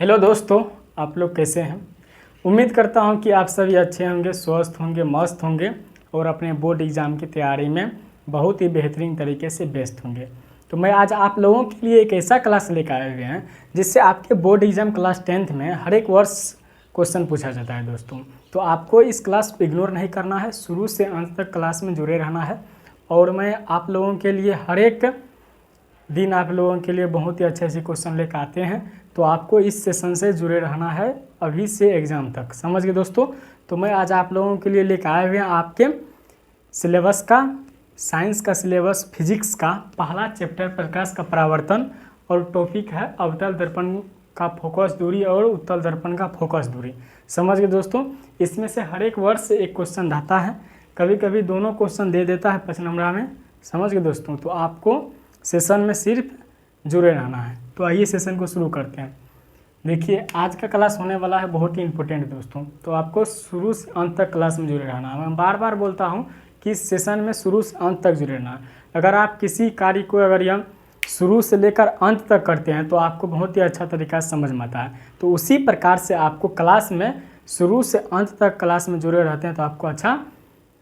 Hello दोस्तों, आप लोग कैसे हैं। उम्मीद करता हूं कि आप सभी अच्छे होंगे, स्वस्थ होंगे, मस्त होंगे और अपने बोर्ड एग्ज़ाम की तैयारी में बहुत ही बेहतरीन तरीके से व्यस्त होंगे। तो मैं आज आप लोगों के लिए एक ऐसा क्लास लेकर आए हुए हैं जिससे आपके बोर्ड एग्ज़ाम क्लास 10th में हर एक वर्ष क्वेश्चन पूछा जाता है दोस्तों। तो आपको इस क्लास को इग्नोर नहीं करना है, शुरू से अंत तक क्लास में जुड़े रहना है। और मैं आप लोगों के लिए हर एक दिन आप लोगों के लिए बहुत ही अच्छे क्वेश्चन लेकर आते हैं। तो आपको इस सेशन से जुड़े रहना है अभी से एग्ज़ाम तक, समझ गए दोस्तों। तो मैं आज आप लोगों के लिए लेकर आए हुए हैं आपके सिलेबस का, साइंस का सिलेबस, फिजिक्स का पहला चैप्टर प्रकाश का परावर्तन और टॉपिक है अवतल दर्पण का फोकस दूरी और उत्तल दर्पण का फोकस दूरी। समझ गए दोस्तों। इसमें से हर एक वर्ड से एक क्वेश्चन रहता है, कभी कभी दोनों क्वेश्चन दे देता है 5 नंबर में। समझ गए दोस्तों। तो आपको सेशन में सिर्फ जुड़े रहना है। तो आइए सेशन को शुरू करते हैं। देखिए आज का क्लास होने वाला है बहुत ही इंपॉर्टेंट दोस्तों। तो आपको शुरू से अंत तक क्लास में जुड़े रहना है। मैं बार बार बोलता हूं कि इस सेशन में शुरू से अंत तक जुड़े रहना है। अगर आप किसी कार्य को अगर शुरू से लेकर अंत तक करते हैं तो आपको बहुत ही अच्छा तरीका से समझ में आता है। तो उसी प्रकार से आपको क्लास में शुरू से अंत तक क्लास में जुड़े रहते हैं तो आपको अच्छा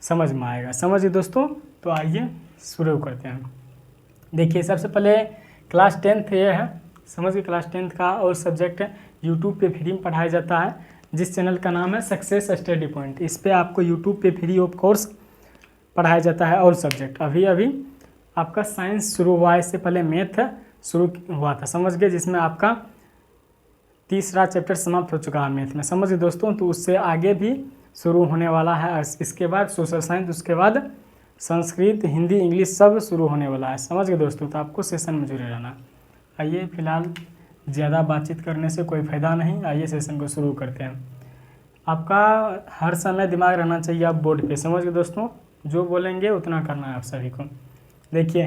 समझ में आएगा। समझिए दोस्तों। तो आइए शुरू करते हैं। देखिए सबसे पहले क्लास 10th ये है, समझ गए। क्लास 10th का और सब्जेक्ट है यूट्यूब पे फ्री में पढ़ाया जाता है, जिस चैनल का नाम है सक्सेस स्टडी पॉइंट। इस पे आपको यूट्यूब पे फ्री ऑफ कोर्स पढ़ाया जाता है और सब्जेक्ट। अभी आपका साइंस शुरू हुआ है, इससे पहले मैथ शुरू हुआ था, समझ गए, जिसमें आपका तीसरा चैप्टर समाप्त हो चुका है मैथ में। समझ गए दोस्तों। तो उससे आगे भी शुरू होने वाला है। इसके बाद सोशल साइंस, उसके बाद संस्कृत, हिंदी, इंग्लिश सब शुरू होने वाला है। समझ गए दोस्तों। तो आपको सेशन में जुड़े रहना। आइए फिलहाल ज़्यादा बातचीत करने से कोई फ़ायदा नहीं, आइए सेशन को शुरू करते हैं। आपका हर समय दिमाग रहना चाहिए आप बोर्ड पे। समझ गए दोस्तों। जो बोलेंगे उतना करना है आप सभी को। देखिए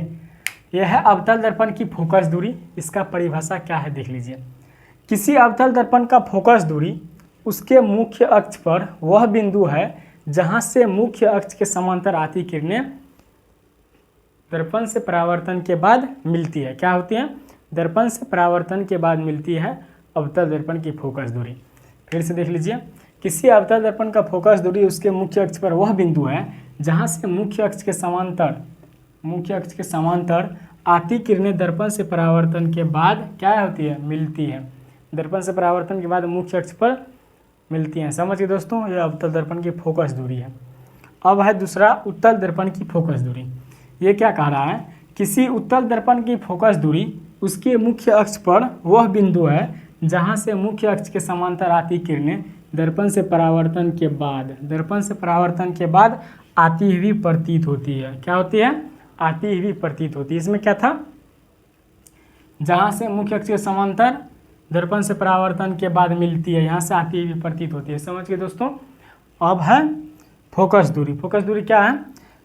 यह है अवतल दर्पण की फोकस दूरी। इसका परिभाषा क्या है देख लीजिए। किसी अवतल दर्पण का फोकस दूरी उसके मुख्य अक्ष पर वह बिंदु है जहां से मुख्य अक्ष के समांतर आती किरणें दर्पण से परावर्तन के बाद मिलती है। क्या होती है? दर्पण से परावर्तन के बाद मिलती है अवतल दर्पण की फोकस दूरी। फिर से देख लीजिए। किसी अवतल दर्पण का फोकस दूरी उसके मुख्य अक्ष पर वह बिंदु है जहां से मुख्य अक्ष के समांतर आती किरणें दर्पण से परावर्तन के बाद क्या होती है? मिलती है। दर्पण से परावर्तन के बाद मुख्य अक्ष पर मिलती हैं। समझिए दोस्तों, यह अवतल दर्पण की फोकस दूरी है। अब है दूसरा उत्तल दर्पण की फोकस दूरी। ये क्या कह रहा है? किसी उत्तल दर्पण की फोकस दूरी उसके मुख्य अक्ष पर वह बिंदु है जहां से मुख्य अक्ष के समांतर आती किरणें दर्पण से परावर्तन के बाद आती हुई प्रतीत होती है। क्या होती है? आती हुई प्रतीत होती है। इसमें क्या था? जहां से मुख्य अक्ष के समांतर दर्पण से परावर्तन के बाद मिलती है, यहाँ से आती हुई प्रतीत होती है। समझ गए दोस्तों। अब है फोकस दूरी। फोकस दूरी क्या है?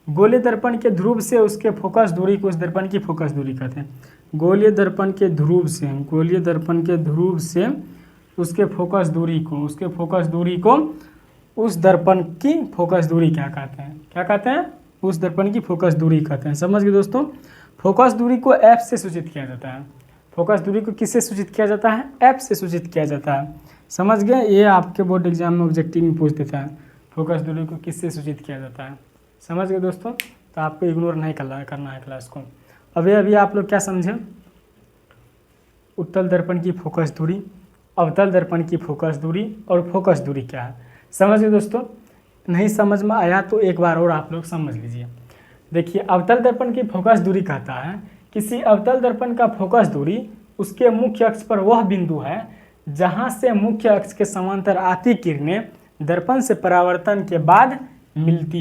गोलीय दर्पण के ध्रुव से उसके फोकस दूरी को उस दर्पण की फोकस दूरी कहते हैं। गोलीय दर्पण के ध्रुव से उसके फोकस दूरी को उस दर्पण की फोकस दूरी क्या कहते हैं? उस दर्पण की फोकस दूरी कहते हैं। समझ गए दोस्तों। फोकस दूरी को एफ से सूचित किया जाता है। फोकस दूरी को किससे सूचित किया जाता है? एफ से सूचित किया जाता है। समझ गए। ये आपके बोर्ड एग्जाम में ऑब्जेक्टिव में पूछ देता है, फोकस दूरी को किससे सूचित किया जाता है। समझ गए दोस्तों। तो आपको इग्नोर नहीं करना है क्लास को। अभी आप लोग क्या समझे? उत्तल दर्पण की फोकस दूरी, अवतल दर्पण की फोकस दूरी और फोकस दूरी क्या है। समझ गए दोस्तों। नहीं समझ में आया तो एक बार और आप लोग समझ लीजिए। देखिए अवतल दर्पण की फोकस दूरी कहता है किसी अवतल दर्पण का फोकस दूरी उसके मुख्य अक्ष पर वह बिंदु है जहां से मुख्य अक्ष के समांतर आती किरणें दर्पण से परावर्तन के बाद मिलती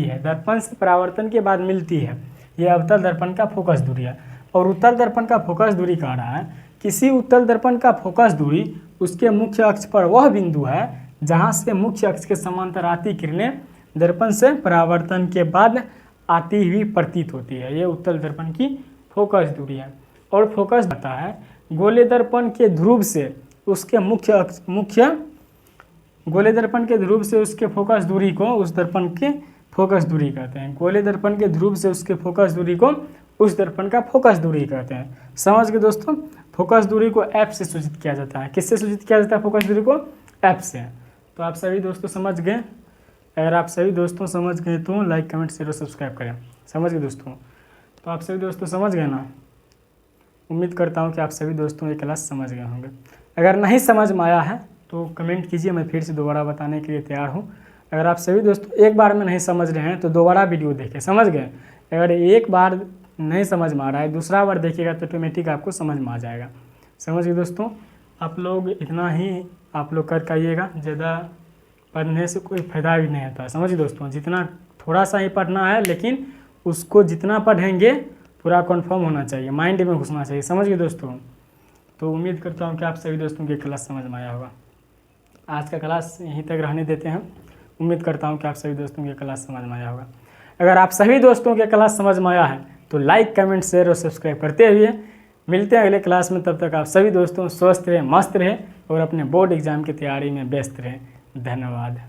है। यह अवतल दर्पण का फोकस दूरी है। और उत्तल दर्पण का फोकस दूरी कह रहा है किसी उत्तल दर्पण का फोकस दूरी उसके मुख्य अक्ष पर वह बिंदु है जहां से मुख्य अक्ष के समांतर आती किरणें दर्पण से परावर्तन के बाद आती हुई प्रतीत होती है। ये उत्तल दर्पण की फोकस दूरी है। और फोकस आता है गोलीय दर्पण के ध्रुव से उसके गोलीय दर्पण के ध्रुव से उसके फोकस दूरी को उस दर्पण की फोकस दूरी कहते हैं। गोलीय दर्पण के ध्रुव से उसके फोकस दूरी को उस दर्पण का फोकस दूरी कहते हैं। समझ गए दोस्तों। फोकस दूरी को एफ से सूचित किया जाता है। किससे सूचित किया जाता है फोकस दूरी को? एफ से। तो आप सभी दोस्तों समझ गए। अगर आप सभी दोस्तों समझ गए तो लाइक कमेंट शेयर और सब्सक्राइब करें। समझ गए दोस्तों? तो आप सभी दोस्तों समझ गए ना? उम्मीद करता हूँ कि आप सभी दोस्तों ये क्लास समझ गए होंगे। अगर नहीं समझ में आया है तो कमेंट कीजिए, मैं फिर से दोबारा बताने के लिए तैयार हूँ। अगर आप सभी दोस्तों एक बार में नहीं समझ रहे हैं तो दोबारा वीडियो देखें। समझ गए? अगर एक बार नहीं समझ में आ रहा है दूसरा बार देखिएगा तो ऑटोमेटिक आपको समझ में आ जाएगा। समझ गए दोस्तों? आप लोग इतना ही आप लोग कर आइएगा, ज़्यादा पढ़ने से कोई फ़ायदा भी नहीं होता। समझिए दोस्तों, जितना थोड़ा सा ही पढ़ना है लेकिन उसको जितना पढ़ेंगे पूरा कन्फर्म होना चाहिए, माइंड में घुसना चाहिए। समझ गए दोस्तों? तो उम्मीद करता हूँ कि आप सभी दोस्तों की क्लास समझ में आया होगा। आज का क्लास यहीं तक रहने देते हैं। उम्मीद करता हूँ कि आप सभी दोस्तों की क्लास समझ में आया होगा। अगर आप सभी दोस्तों के क्लास समझ में आया है तो लाइक कमेंट शेयर और सब्सक्राइब करते हुए मिलते हैं अगले क्लास में। तब तक आप सभी दोस्तों स्वस्थ रहें, मस्त रहें और अपने बोर्ड एग्जाम की तैयारी में व्यस्त रहें। धन्यवाद।